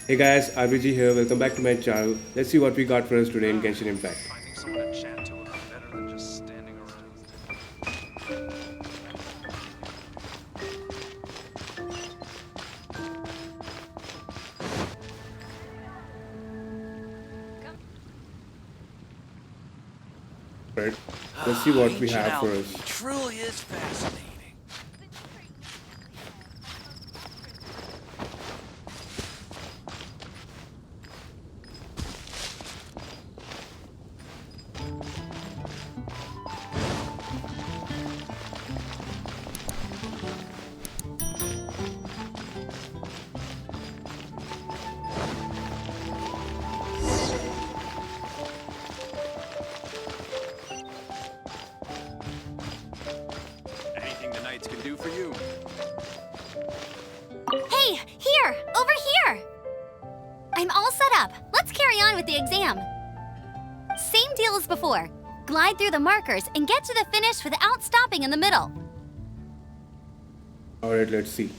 Hey guys, RBG here. Welcome back to my channel. Let's see what we got for us today in Genshin Impact. Finding someone to chat to would be better than just standing around. Right? Let's see what we Ancient have for alchemy us. truly is fascinating. Anything the knights can do for you. Hey, here! Over here! I'm all set up. Let's carry on with the exam. Same deal as before. Glide through the markers and get to the finish without stopping in the middle. Alright, let's see.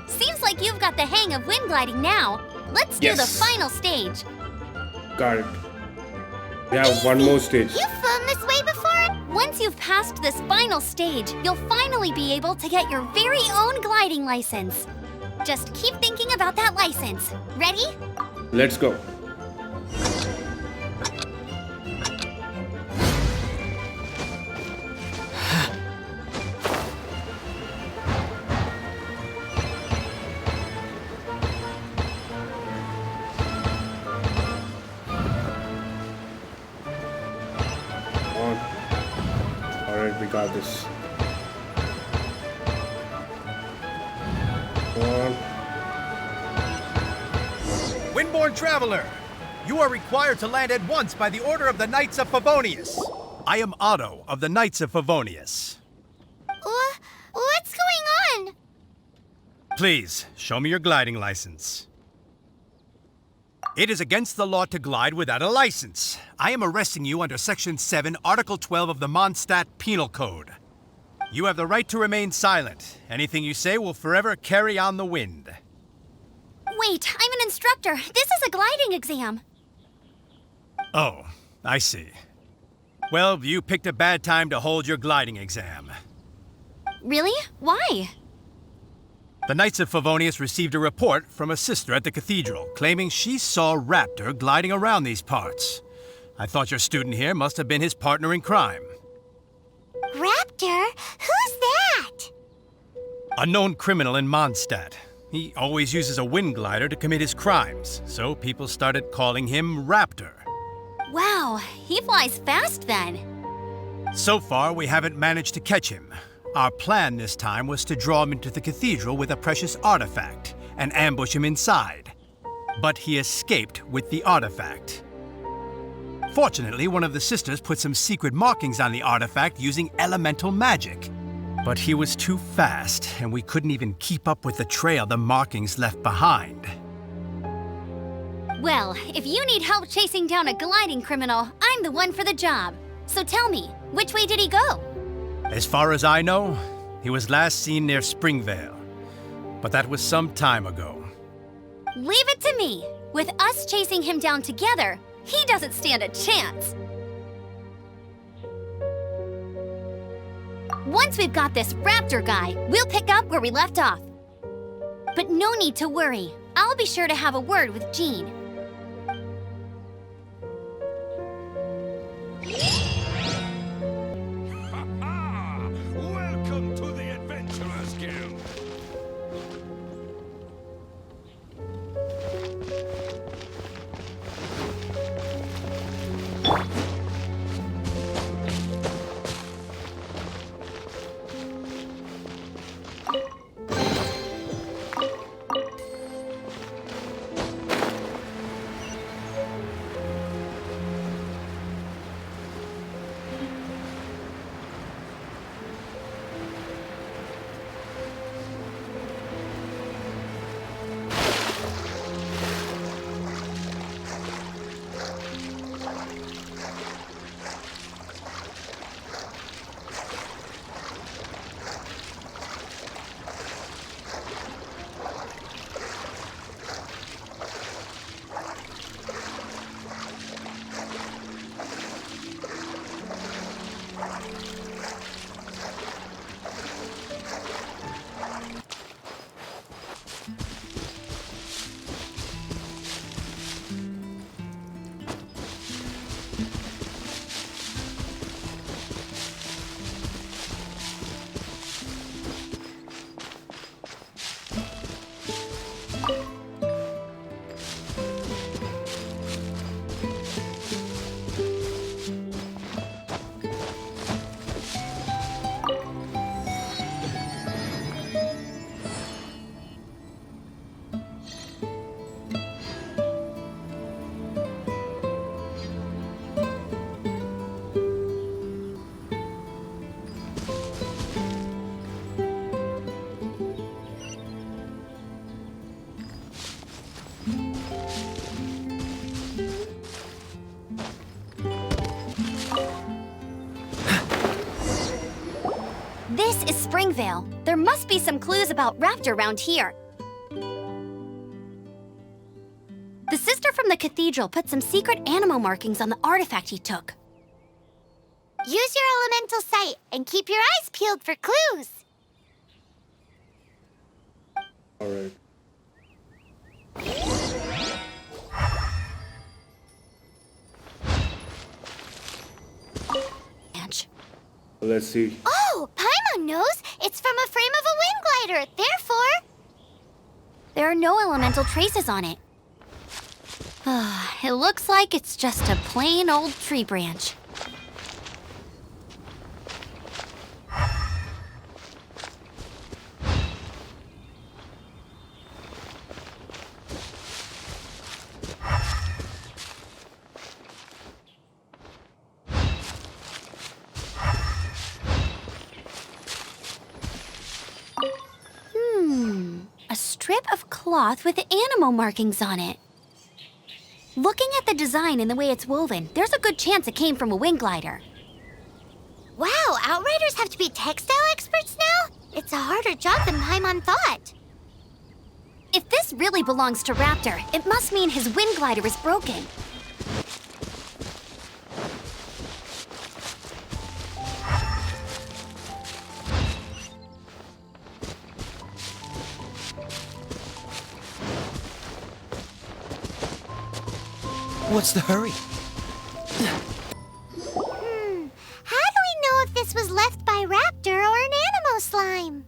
Seems like you've got the hang of wind gliding now. Let's do the Yes. final stage. Got it. We have one more stage. You've flown this way before? Once you've passed this final stage, you'll finally be able to get your very own gliding license. Just keep thinking about that license. Ready? Let's go. On. Alright, we got this. On. Windborne Traveler, you are required to land at once by the order of the Knights of Favonius. I am Otto of the Knights of Favonius. What's going on? Please, show me your gliding license. It is against the law to glide without a license. I am arresting you under Section 7, Article 12 of the Mondstadt Penal Code. You have the right to remain silent. Anything you say will forever carry on the wind. Wait, I'm an instructor. This is a gliding exam. Oh, I see. Well, you picked a bad time to hold your gliding exam. Really? Why? The Knights of Favonius received a report from a sister at the cathedral claiming she saw Raptor gliding around these parts. I thought your student here must have been his partner in crime. Raptor? Who's that? A known criminal in Mondstadt. He always uses a wind glider to commit his crimes, so people started calling him Raptor. Wow, he flies fast then. So far, we haven't managed to catch him. Our plan this time was to draw him into the cathedral with a precious artifact and ambush him inside. But he escaped with the artifact. Fortunately, one of the sisters put some secret markings on the artifact using elemental magic. But he was too fast, and we couldn't even keep up with the trail the markings left behind. Well, if you need help chasing down a gliding criminal, I'm the one for the job. So tell me, which way did he go? As far as I know, he was last seen near Springvale. But that was some time ago. Leave it to me. With us chasing him down together, he doesn't stand a chance. Once we've got this raptor guy, we'll pick up where we left off. But no need to worry. I'll be sure to have a word with Jean. Welcome to the Adventurers Guild. Vale. There must be some clues about Raptor around here. The sister from the cathedral put some secret animal markings on the artifact he took. Use your elemental sight and keep your eyes peeled for clues. Alright. Let's see. Oh, Paimon knows. It's from a frame of a wind glider. Therefore, there are no elemental traces on it. It looks like it's just a plain old tree branch. A strip of cloth with animal markings on it. Looking at the design and the way it's woven, there's a good chance it came from a wind glider. wow, Outriders have to be textile experts now? It's a harder job than Paimon thought. If this really belongs to Raptor, it must mean his wind glider is broken. What's the hurry? How do we know if this was left by Raptor or an Animo slime?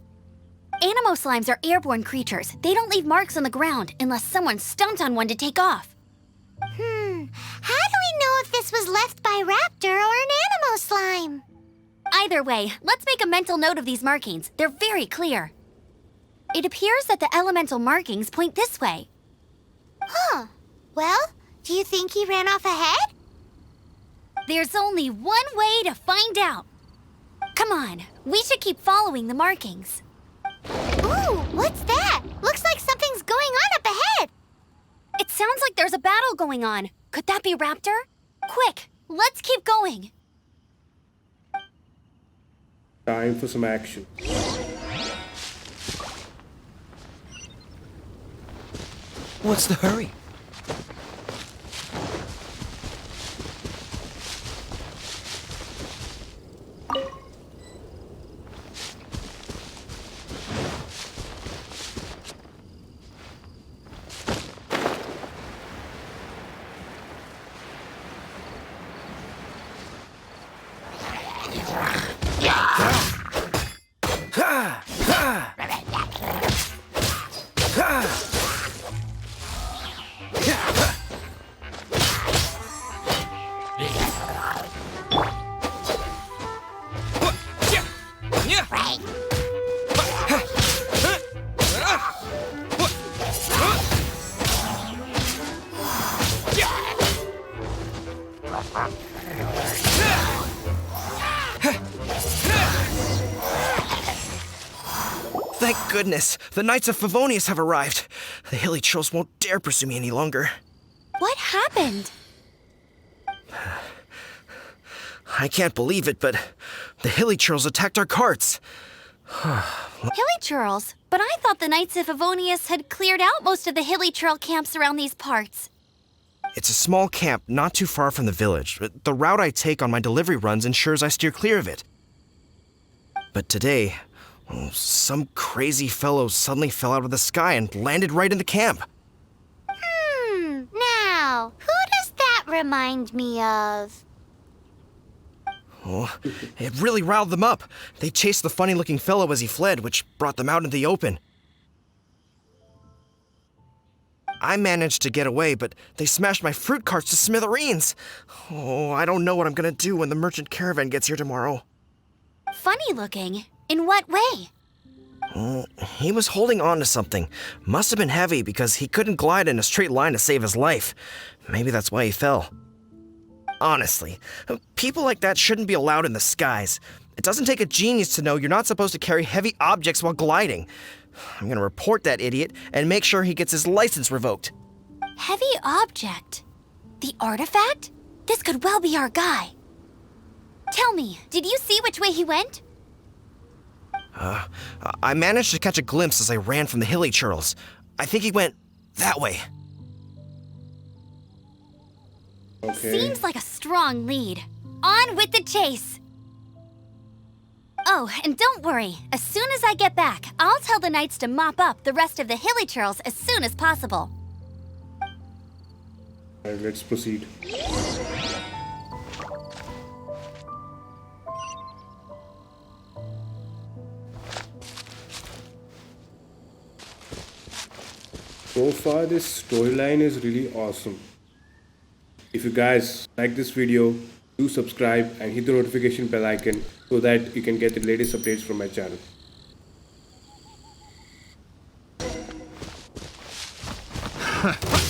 Animo slimes are airborne creatures. They don't leave marks on the ground unless someone stomped on one to take off. How do we know if this was left by Raptor or an Animo slime? Either way, let's make a mental note of these markings. They're very clear. It appears that the elemental markings point this way. Huh. Well, do you think he ran off ahead? There's only one way to find out. Come on, we should keep following the markings. Ooh, what's that? Looks like something's going on up ahead. It sounds like there's a battle going on. Could that be Raptor? Quick, let's keep going. Time for some action. What's the hurry? Thank goodness, the Knights of Favonius have arrived. The hilly trolls won't dare pursue me any longer. What happened? I can't believe it, but the hilly trolls attacked our carts. Hilly churls? But I thought the Knights of Favonius had cleared out most of the hilly trail camps around these parts. It's a small camp not too far from the village. The route I take on my delivery runs ensures I steer clear of it. But today, some crazy fellow suddenly fell out of the sky and landed right in the camp. Now, who does that remind me of? Oh, it really riled them up. They chased the funny-looking fellow as he fled, which brought them out in the open. I managed to get away, but they smashed my fruit carts to smithereens. Oh, I don't know what I'm gonna do when the merchant caravan gets here tomorrow. Funny looking? In what way? He was holding on to something. Must have been heavy because he couldn't glide in a straight line to save his life. Maybe that's why he fell. Honestly, people like that shouldn't be allowed in the skies. It doesn't take a genius to know you're not supposed to carry heavy objects while gliding. I'm gonna report that idiot and make sure he gets his license revoked. Heavy object? The artifact? This could well be our guy. Tell me, did you see which way he went? I managed to catch a glimpse as I ran from the hilly churls. I think he went that way. Okay. Seems like a strong lead. On with the chase! Oh, and don't worry. As soon as I get back, I'll tell the knights to mop up the rest of the hilly churls as soon as possible. Alright, let's proceed. So far, this storyline is really awesome. If you guys like this video, do subscribe and hit the notification bell icon so that you can get the latest updates from my channel.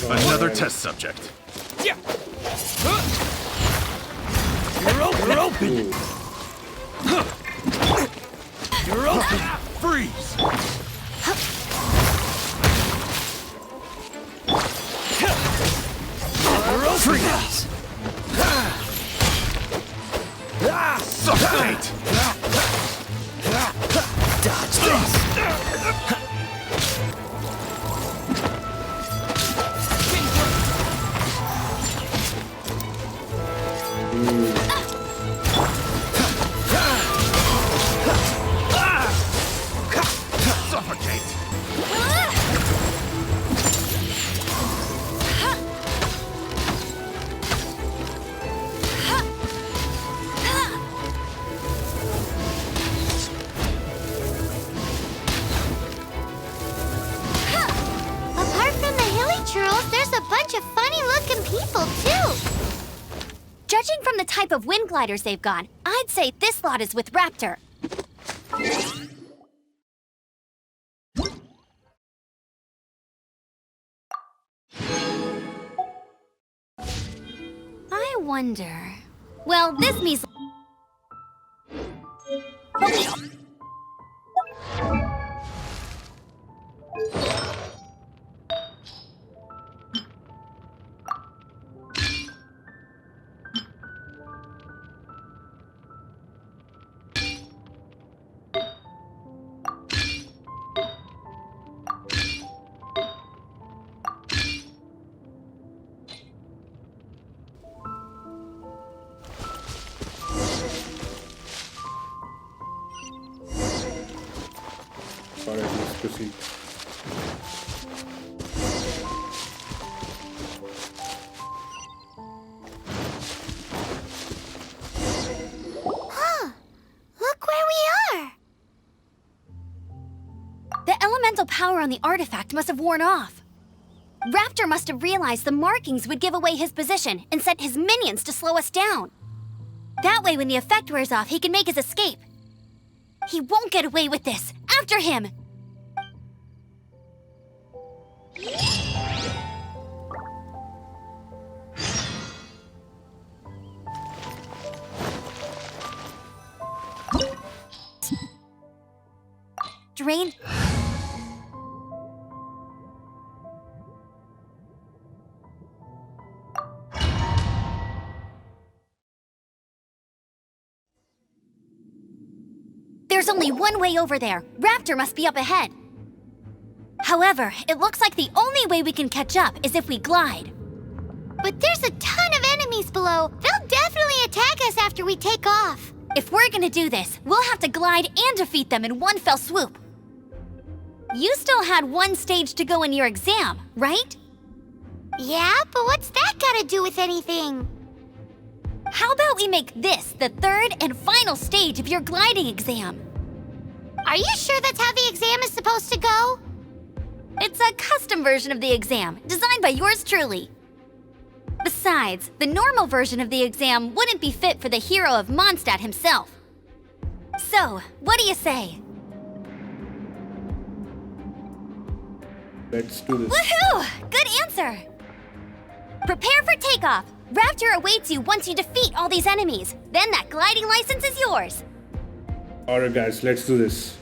Another test subject. You're open! You're open! Freeze! Freeze! Suffocate! Dodge this! Suffocate! Apart from the hilly churls, there's a bunch of funny-looking people, too. Judging from the type of wind gliders they've got, I'd say this lot is with Raptor. I wonder... Well, this means... Alright, let's proceed. Look where we are. The elemental power on the artifact must have worn off. Raptor must have realized the markings would give away his position and sent his minions to slow us down. That way, when the effect wears off, he can make his escape. He won't get away with this. After him! Drain... There's only one way over there. Raptor must be up ahead. However, it looks like the only way we can catch up is if we glide. But there's a ton of enemies below. They'll definitely attack us after we take off. If we're gonna do this, we'll have to glide and defeat them in one fell swoop. You still had one stage to go in your exam, right? Yeah, but what's that got to do with anything? How about we make this the third and final stage of your gliding exam? Are you sure that's how the exam is supposed to go? It's a custom version of the exam, designed by yours truly. Besides, the normal version of the exam wouldn't be fit for the hero of Mondstadt himself. So, what do you say? Let's do this. Woohoo! Good answer! Prepare for takeoff! Raptor awaits you once you defeat all these enemies. Then that gliding license is yours. Alright guys, let's do this.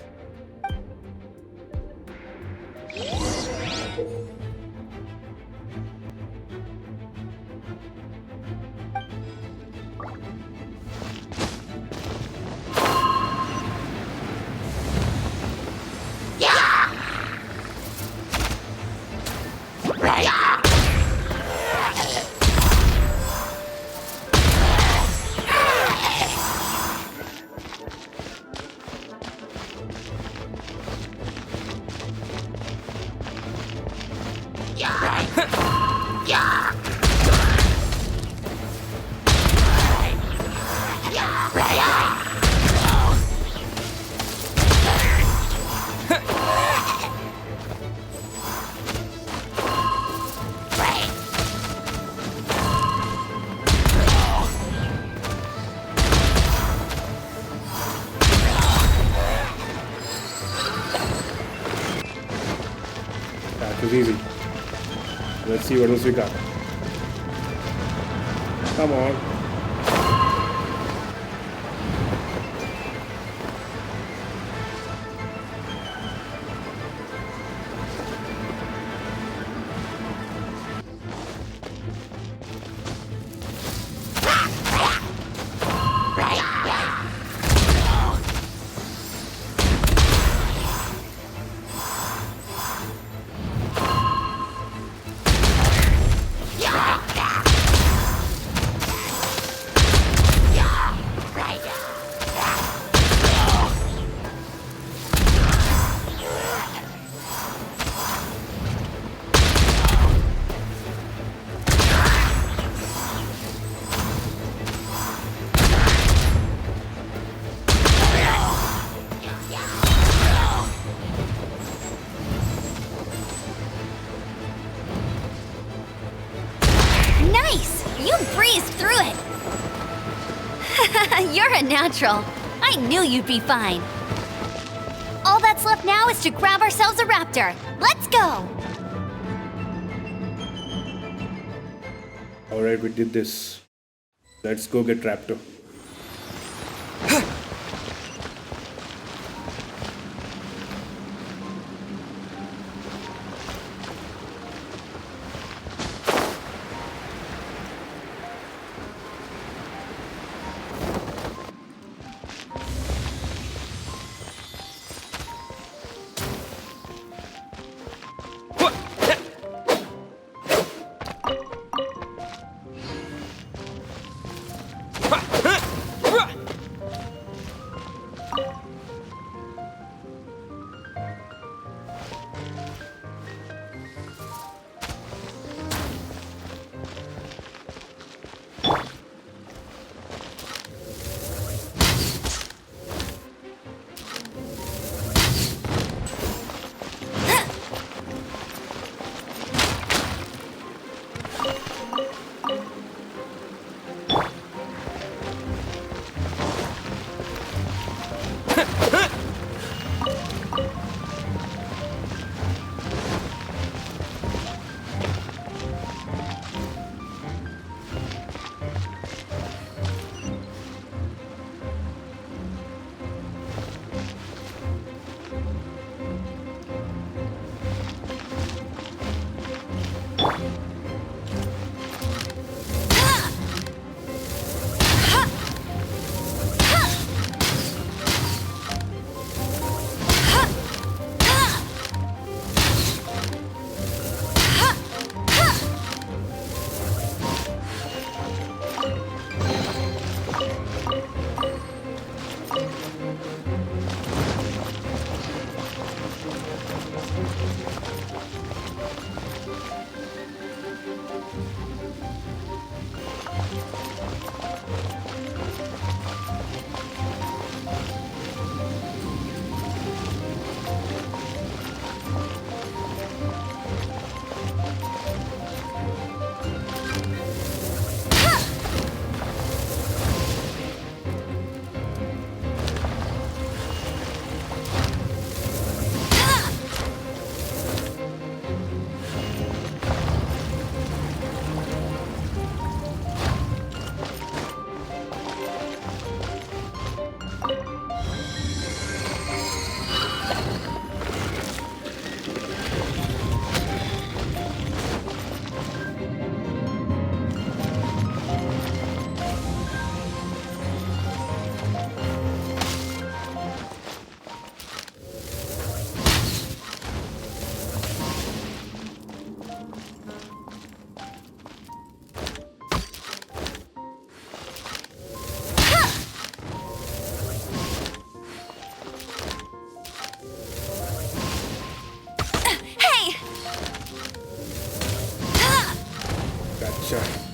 That was easy. Let's see what else we got. Come on. Nice! You breezed through it! You're a natural. I knew you'd be fine. All that's left now is to grab ourselves a raptor. Let's go! Alright, we did this. Let's go get Raptor. Acha.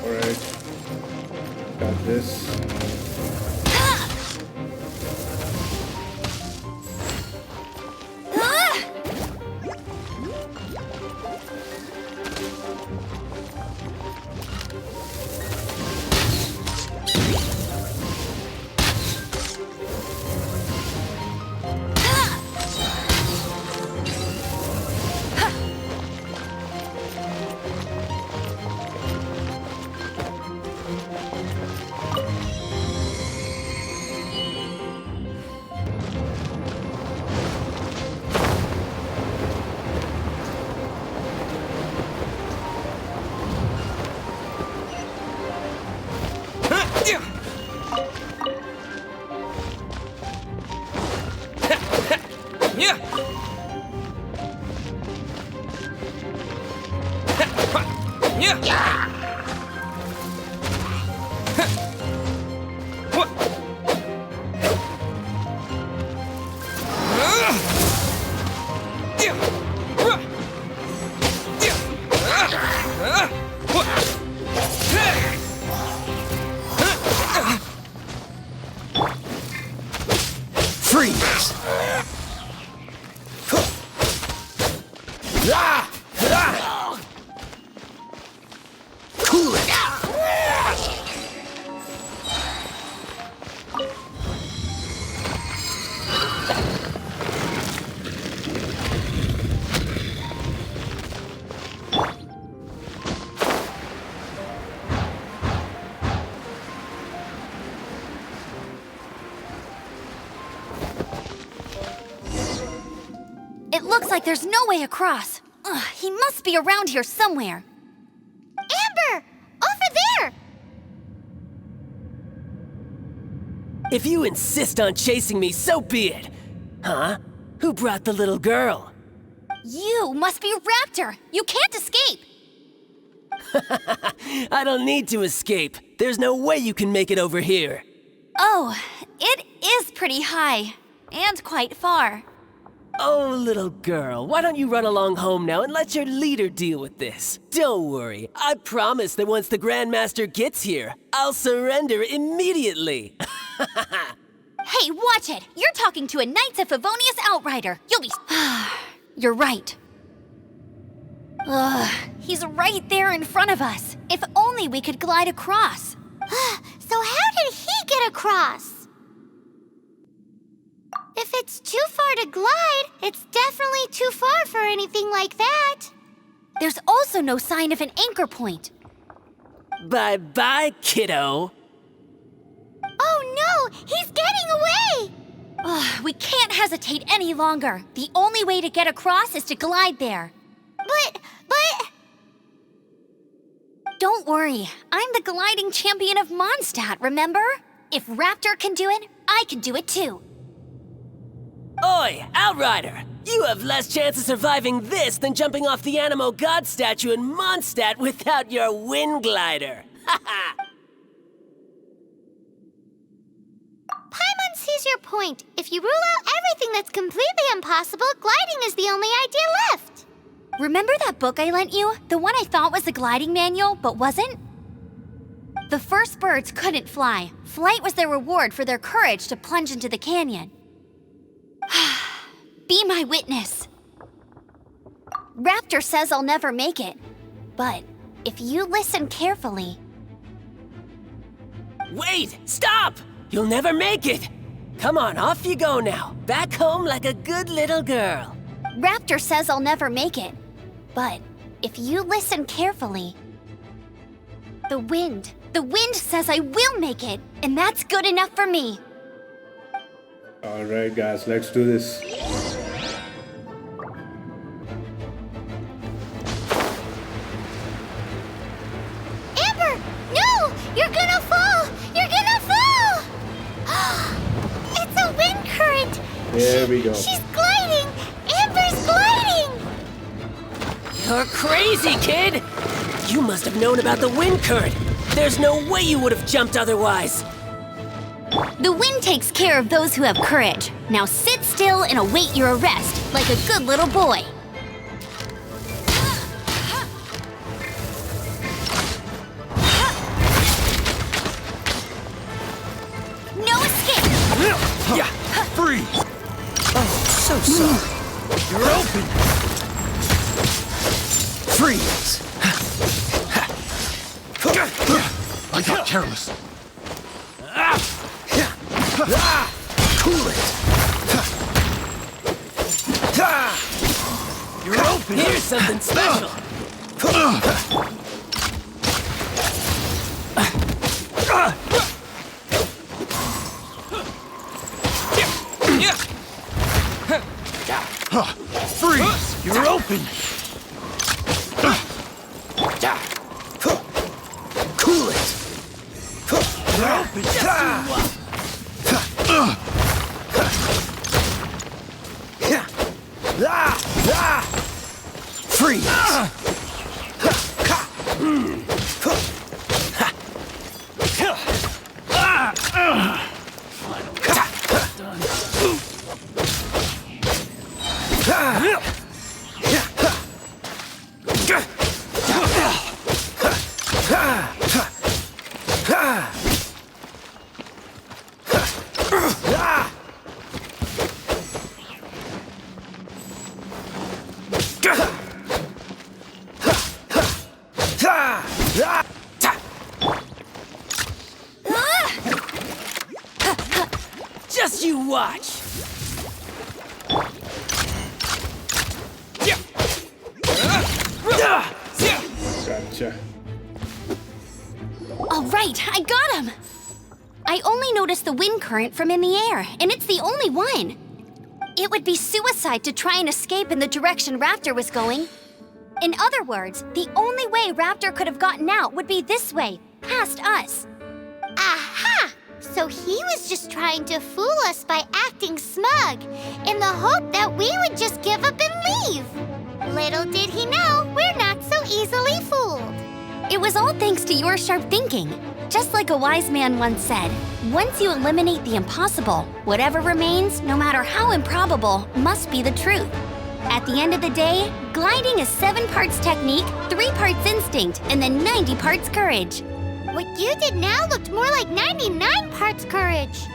Alright. Got this. Freeze! Cool it! It looks like there's no way across. Ugh, he must be around here somewhere. Amber! Over there! If you insist on chasing me, so be it. Huh? Who brought the little girl? You must be Raptor. You can't escape. I don't need to escape. There's no way you can make it over here. Oh, it is pretty high. And quite far. Oh, little girl, why don't you run along home now and let your leader deal with this? Don't worry, I promise that once the Grandmaster gets here, I'll surrender immediately. Hey, watch it! You're talking to a Knights of Favonius Outrider. You'll be... You're right. Ugh, he's right there in front of us. If only we could glide across. So how did he get across? If it's too far to glide, it's definitely too far for anything like that. There's also no sign of an anchor point. Bye-bye, kiddo. Oh no, he's getting away! Ugh, we can't hesitate any longer. The only way to get across is to glide there. But... Don't worry, I'm the gliding champion of Mondstadt, remember? If Raptor can do it, I can do it too. Oi, Outrider! You have less chance of surviving this than jumping off the Animo God statue in Mondstadt without your wind glider. Paimon sees your point. If you rule out everything that's completely impossible, gliding is the only idea left. Remember that book I lent you? The one I thought was the gliding manual, but wasn't? The first birds couldn't fly. Flight was their reward for their courage to plunge into the canyon. Be my witness. Raptor says I'll never make it. But if you listen carefully... Wait! Stop! You'll never make it! Come on, off you go now. Back home like a good little girl. Raptor says I'll never make it. But if you listen carefully... The wind says I will make it, and that's good enough for me. Alright guys, let's do this. Amber, no! You're gonna fall! You're gonna fall! It's a wind current! There we go. She's gliding! Amber's gliding! You're crazy, kid! You must have known about the wind current. There's no way you would have jumped otherwise. The wind takes care of those who have courage. Now sit still and await your arrest, like a good little boy. No escape! Yeah, freeze! Oh, so sorry. You're open! Freeze! I got careless. Cool it! You're open! Here's something special. Freeze! You're open! Cool it! You're open! Freeze! Just you watch. Gotcha. All right, I got him! I only noticed the wind current from in the air, and it's the only one. It would be suicide to try and escape in the direction Raptor was going. In other words, the only way Raptor could have gotten out would be this way, past us. Aha! So he was just trying to fool us by acting smug, in the hope that we would just give up and leave. Little did he know, we're not so easily fooled. It was all thanks to your sharp thinking. Just like a wise man once said, once you eliminate the impossible, whatever remains, no matter how improbable, must be the truth. At the end of the day, gliding is 7 parts technique, 3 parts instinct, and then 90 parts courage. What you did now looked more like 99 parts courage.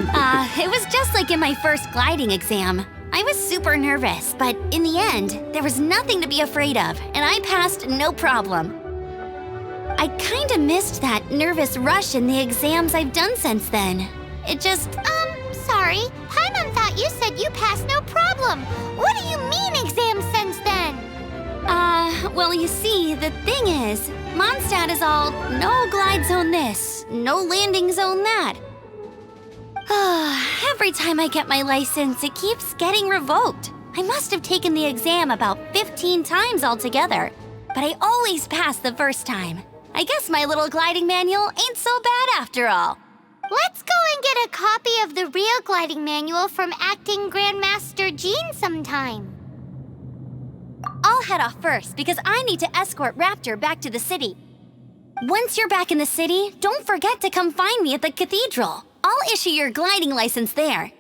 It was just like in my first gliding exam. I was super nervous, but in the end, there was nothing to be afraid of, and I passed no problem. I kinda missed that nervous rush in the exams I've done since then. It just... Sorry. Paimon thought you said you passed no problem. What do you mean exams since then? Well, you see, the thing is, Mondstadt is all, no glide zone this, no landing zone that. Every time I get my license, it keeps getting revoked. I must have taken the exam about 15 times altogether, but I always pass the first time. I guess my little gliding manual ain't so bad after all. Let's go and get a copy of the real gliding manual from Acting Grandmaster Jean sometime. I'll head off first because I need to escort Raptor back to the city. Once you're back in the city, don't forget to come find me at the cathedral. I'll issue your gliding license there.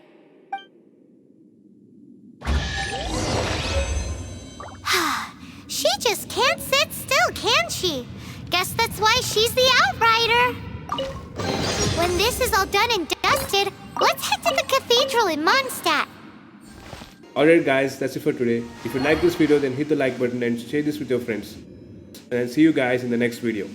She just can't sit still, can she? Guess that's why she's the Outrider. When this is all done and dusted, let's head to the cathedral in Mondstadt. Alright guys, that's it for today. If you like this video, then hit the like button and share this with your friends. And I'll see you guys in the next video.